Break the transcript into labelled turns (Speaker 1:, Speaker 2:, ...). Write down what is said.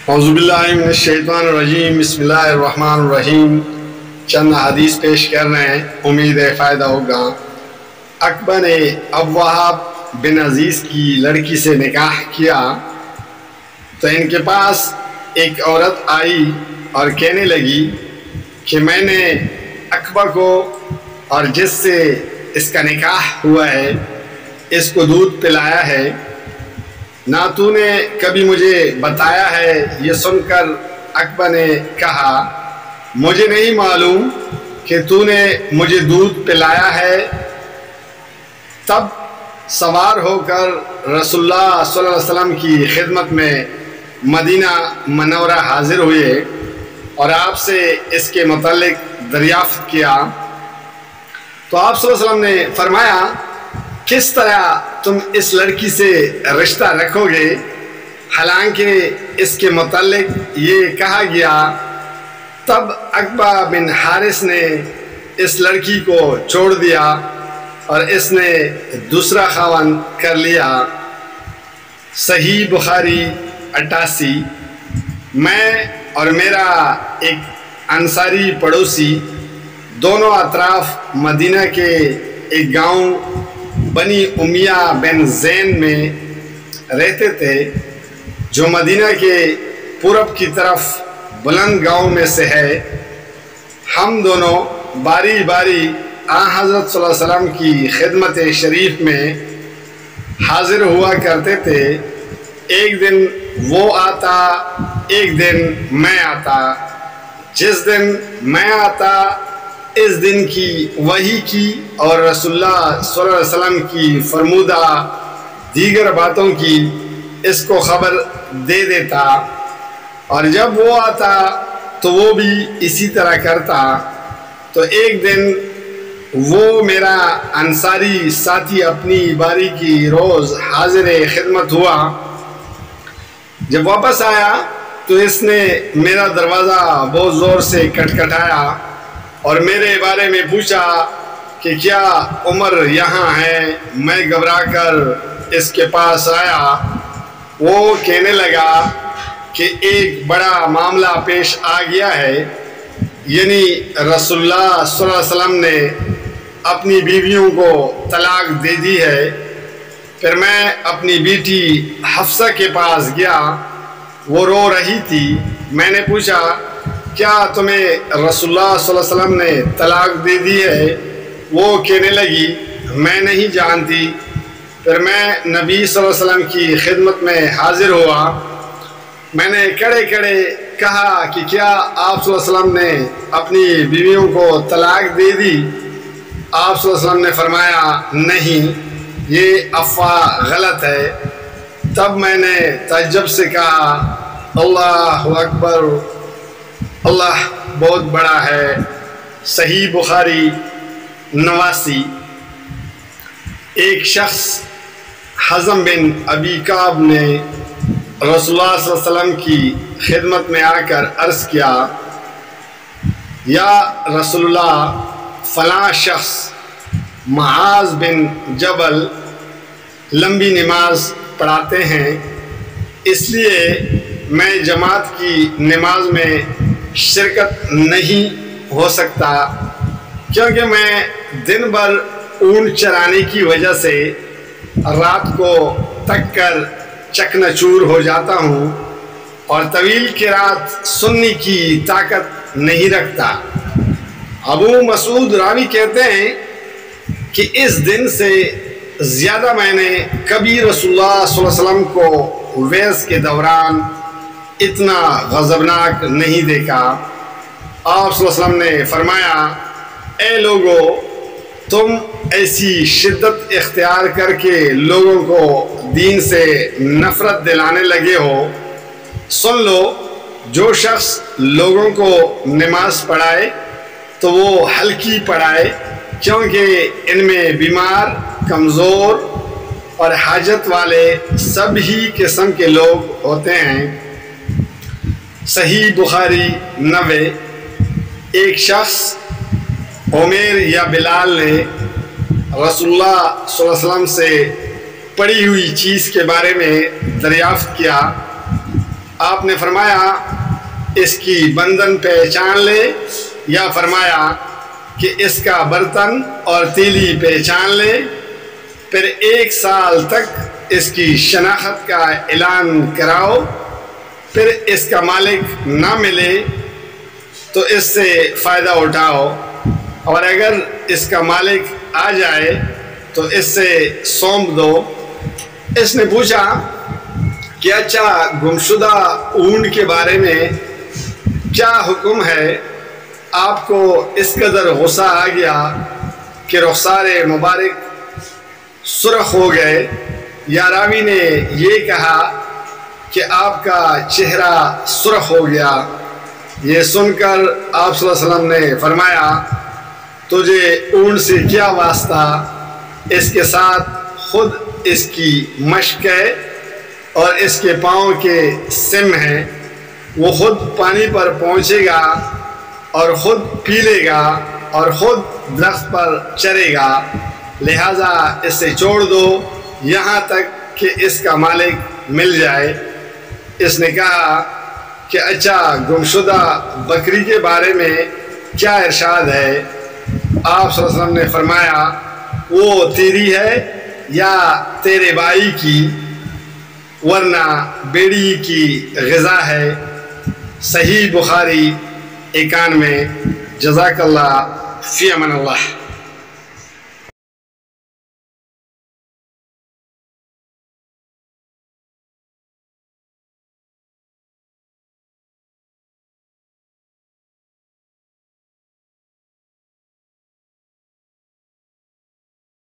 Speaker 1: اعوذ باللہ من الشیطان الرجیم، بسم اللہ الرحمن الرحیم۔ چند حدیث پیش کر رہے ہیں، امید ہے فائدہ ہوگا۔ عقبہ نے ابو وہاب بن عزیز کی لڑکی سے نکاح کیا تو ان کے پاس ایک عورت آئی اور کہنے لگی کہ میں نے عقبہ کو اور جس سے اس کا نکاح ہوا ہے اس کو دودھ پلایا ہے، نہ تو نے کبھی مجھے بتایا ہے۔ یہ سن کر عقبہ نے کہا مجھے نہیں معلوم کہ تو نے مجھے دودھ پلایا ہے۔ تب سوار ہو کر رسول اللہ صلی اللہ علیہ وسلم کی خدمت میں مدینہ منورہ حاضر ہوئے اور آپ سے اس کے متعلق دریافت کیا تو آپ صلی اللہ علیہ وسلم نے فرمایا کس طرح تم اس لڑکی سے رشتہ رکھو گے حالانکہ اس کے متعلق یہ کہا گیا۔ تب عقبہ بن حارث نے اس لڑکی کو چھوڑ دیا اور اس نے دوسرا خاوند کر لیا۔ صحیح بخاری 88۔ میں اور میرا ایک انصاری پڑوسی دونوں اطراف مدینہ کے ایک گاؤں بنی امیہ بن زین میں رہتے تھے جو مدینہ کے پورب کی طرف بلند گاؤں میں سے ہے۔ ہم دونوں باری باری حضرت صلی اللہ علیہ وسلم کی خدمت شریف میں حاضر ہوا کرتے تھے۔ ایک دن وہ آتا، ایک دن میں آتا۔ جس دن میں آتا اس دن کی وحی کی اور رسول اللہ صلی اللہ علیہ وسلم کی فرمودہ دیگر باتوں کی اس کو خبر دے دیتا، اور جب وہ آتا تو وہ بھی اسی طرح کرتا۔ تو ایک دن وہ میرا انصاری ساتھی اپنی باری کی روز حاضر خدمت ہوا۔ جب واپس آیا تو اس نے میرا دروازہ بہت زور سے کھٹکھٹایا اور میرے بارے میں پوچھا کہ کیا عمر یہاں ہے؟ میں گھبرا کر اس کے پاس آیا۔ وہ کہنے لگا کہ ایک بڑا معاملہ پیش آ گیا ہے، یعنی رسول اللہ صلی اللہ علیہ وسلم نے اپنی بیویوں کو طلاق دے دی ہے۔ پھر میں اپنی بیٹی حفصہ کے پاس گیا، وہ رو رہی تھی۔ میں نے پوچھا کیا تمہیں رسول اللہ صلی اللہ علیہ وسلم نے طلاق دے دی ہے؟ وہ کہنے لگی میں نہیں جانتی۔ پھر میں نبی صلی اللہ علیہ وسلم کی خدمت میں حاضر ہوا۔ میں نے کڑے کڑے کہا کہ کیا آپ صلی اللہ علیہ وسلم نے اپنی بیویوں کو طلاق دے دی؟ آپ صلی اللہ علیہ وسلم نے فرمایا نہیں، یہ افواہ غلط ہے۔ تب میں نے تعجب سے کہا اللہ اکبر، اللہ بہت بڑا ہے۔ صحیح بخاری 89۔ ایک شخص حزم بن ابی کعب نے رسول اللہ صلی اللہ علیہ وسلم کی خدمت میں آ کر عرض کیا یا رسول اللہ، فلاں شخص معاذ بن جبل لمبی نماز پڑھاتے ہیں، اس لیے میں جماعت کی نماز میں شرکت نہیں ہو سکتا کیونکہ میں دن بھر اونٹ چرانے کی وجہ سے رات کو تک کر چکناچور ہو جاتا ہوں اور طویل قرات سننے کی طاقت نہیں رکھتا۔ ابو مسعود راوی کہتے ہیں کہ اس دن سے زیادہ میں نے کبھی رسول اللہ صلی اللہ علیہ وسلم کو ویز کے دوران اتنا غضبناک نہیں دیکھا۔ آپ صلی اللہ علیہ وسلم نے فرمایا اے لوگو، تم ایسی شدت اختیار کر کے لوگوں کو دین سے نفرت دلانے لگے ہو۔ سن لو، جو شخص لوگوں کو نماز پڑھائے تو وہ ہلکی پڑھائے، کیونکہ ان میں بیمار، کمزور اور حاجت والے سب ہی قسم کے لوگ ہوتے ہیں۔ صحیح بخاری 90۔ ایک شخص عمیر یا بلال نے رسول اللہ صلی اللہ علیہ وسلم سے پڑی ہوئی چیز کے بارے میں دریافت کیا آپ نے فرمایا اس کی بندن پہچان لے، یا فرمایا کہ اس کا برتن اور تیلی پہچان لے، پھر 1 سال تک اس کی شناخت کا اعلان کراؤ، پھر اس کا مالک نہ ملے تو اس سے فائدہ اٹھاؤ، اور اگر اس کا مالک آ جائے تو اس سے سونپ دو۔ اس نے پوچھا کہ اچھا گمشدہ اونٹ کے بارے میں کیا حکم ہے؟ آپ کو اس قدر غصہ آ گیا کہ رخسار مبارک سرخ ہو گئے، یا راوی نے یہ کہا کہ آپ کا چہرہ سرخ ہو گیا۔ یہ سن کر آپ صلی اللہ علیہ وسلم نے فرمایا تجھے اونٹ سے کیا واسطہ، اس کے ساتھ خود اس کی مشق ہے اور اس کے پاؤں کے سم ہیں، وہ خود پانی پر پہنچے گا اور خود پی لے گا اور خود درخت پر چرے گا، لہٰذا اسے چھوڑ دو یہاں تک کہ اس کا مالک مل جائے۔ اس نے کہا کہ اچھا گمشدہ بکری کے بارے میں کیا ارشاد ہے؟ آپ صلی اللہ علیہ وسلم نے فرمایا وہ تیری ہے یا تیرے بھائی کی، ورنہ بیڑی کی غذا ہے۔ صحیح بخاری 91۔ جزاک اللہ، فی امان اللہ۔